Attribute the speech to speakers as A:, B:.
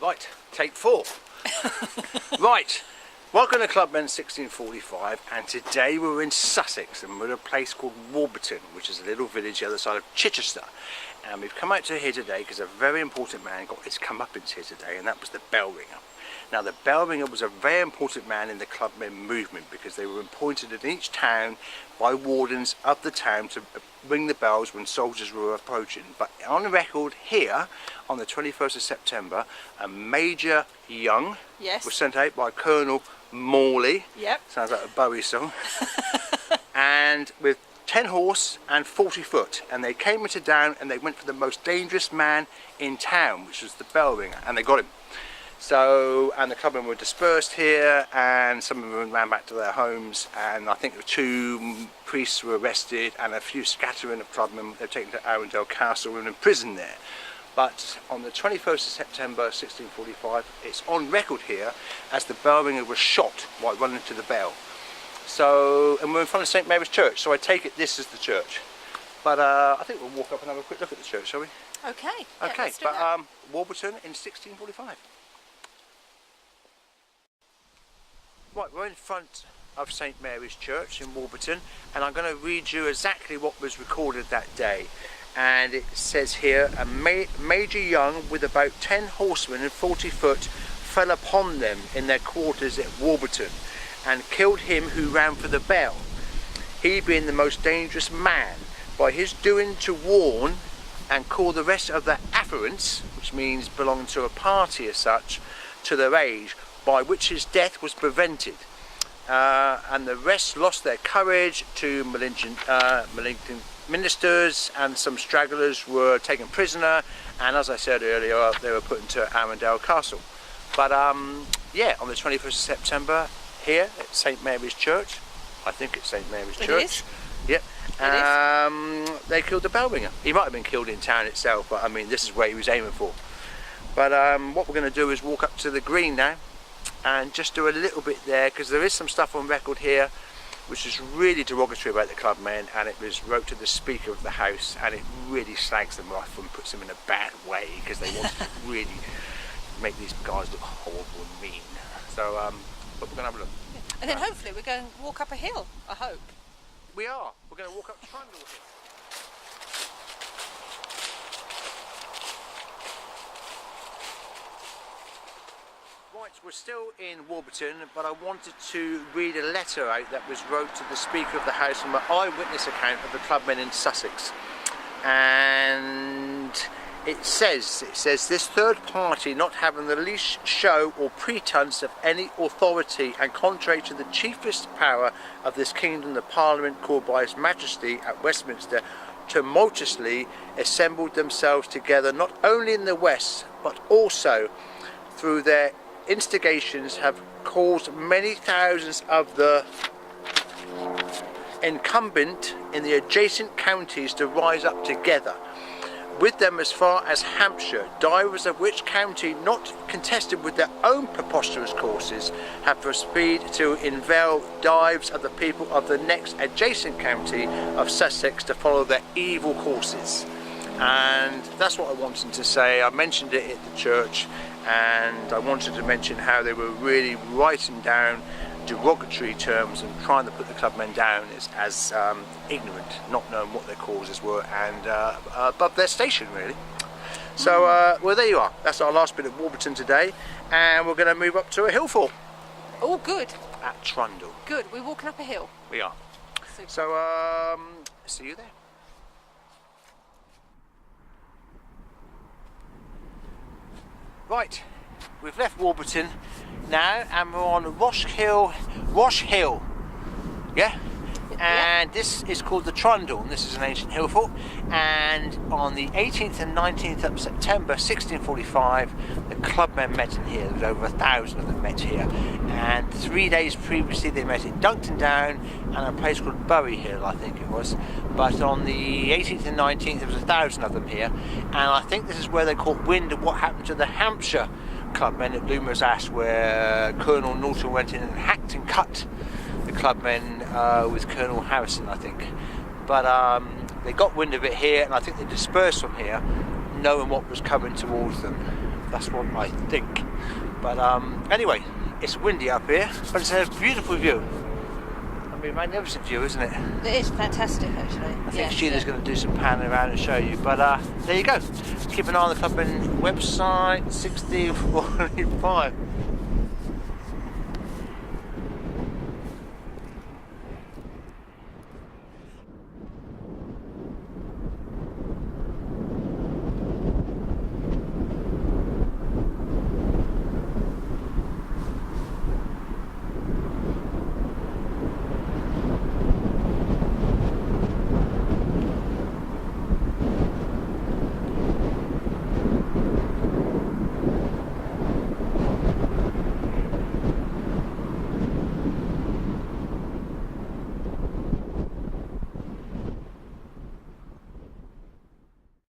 A: Right, take 4. Right, welcome to Clubmen 1645, and today we're in Sussex and we're at a place called Walberton, which is a little village the other side of Chichester. And we've come out to here today because a very important man got his comeuppance here today, and that was the bell ringer. Now, the bell ringer was a very important man in the Clubmen movement because they were appointed in each town by wardens of the town to ring the bells when soldiers were approaching. But on record here, on the 21st of September, a Major Young was sent out by Colonel Morley. Yep. Sounds like a Bowie song. And with 10 horse and 40 foot, and they came into town and they went for the most dangerous man in town, which was the bell ringer, and they got him. So, and the clubmen were dispersed here, and some of them ran back to their homes, and I think 2 priests were arrested and a few scattering of clubmen. They're taken to Arundel Castle and imprisoned there. But on the 21st of September 1645, it's on record here as the bell ringer was shot while running to the bell. So, and we're in front of St Mary's Church, so I take it this is the church. But I think we'll walk up and have a quick look at the church, shall we?
B: Okay.
A: Okay,
B: yeah, let's do
A: but
B: that.
A: Walberton in 1645. Right, we're in front of St Mary's Church in Walberton, and I'm going to read you exactly what was recorded that day. And it says here, a Major Young with about 10 horsemen and 40 foot fell upon them in their quarters at Walberton, and killed him who ran for the bell, he being the most dangerous man, by his doing to warn and call the rest of the afferents, which means belonging to a party as such, to their age, by which his death was prevented. And the rest lost their courage to malignant ministers, and some stragglers were taken prisoner, and as I said earlier, they were put into Arundel Castle. But yeah, on the 21st of September, here at St Mary's Church, I think it's St Mary's Church.
B: Is.
A: Yep. They killed the bell ringer. He might have been killed in town itself, but I mean, this is where he was aiming for. But what we're going to do is walk up to the green now and just do a little bit there, because there is some stuff on record here which is really derogatory about the clubmen, and it was wrote to the Speaker of the House, and it really slags them off and puts them in a bad way, because they wanted to really make these guys look horrible and mean. So, but we're going to have a look.
B: Yeah. And then hopefully we're going to walk up a hill, I hope.
A: We are. We're going to walk up Trundle Hill. Right, we're still in Walberton, but I wanted to read a letter out that was wrote to the Speaker of the House from an eyewitness account of the clubmen in Sussex. And it says, this third party, not having the least show or pretence of any authority, and contrary to the chiefest power of this kingdom, the Parliament called by His Majesty at Westminster, tumultuously assembled themselves together, not only in the west, but also through their instigations have caused many thousands of the incumbent in the adjacent counties to rise up together with them as far as Hampshire, divers of which county, not contested with their own preposterous courses, have proceeded to inveigle dives of the people of the next adjacent county of Sussex to follow their evil courses. And that's what I wanted to say. I mentioned it at the church, and I wanted to mention how they were really writing down derogatory terms and trying to put the clubmen down as ignorant, not knowing what their causes were, and above their station, really. So, well, there you are. That's our last bit of Walberton today, and we're going to move up to a hill fort.
B: Oh, good.
A: At Trundle.
B: Good. We're walking up a hill.
A: We are.
B: Super.
A: So, see you there. Right, we've left Walberton now, and we're on Rosh Hill, yeah? And this is called the Trundle, and this is an ancient hill fort. And on the 18th and 19th of September 1645, the clubmen met in here. There was over 1,000 of them met here. And 3 days previously they met at Duncton Down and a place called Woodbury Hill, I think it was. But on the 18th and 19th there was 1,000 of them here. And I think this is where they caught wind of what happened to the Hampshire clubmen at Loomer's Ash, where Colonel Norton went in and hacked and cut the clubmen with Colonel Harrison, I think. But they got wind of it here, and I think they dispersed from here, knowing what was coming towards them. That's what I think. But anyway, it's windy up here, but it's a beautiful view. I mean, magnificent view, isn't it?
B: It is fantastic, actually.
A: I think Sheila's going to do some panning around and show you, but there you go. Keep an eye on the Clubmen website, 1645.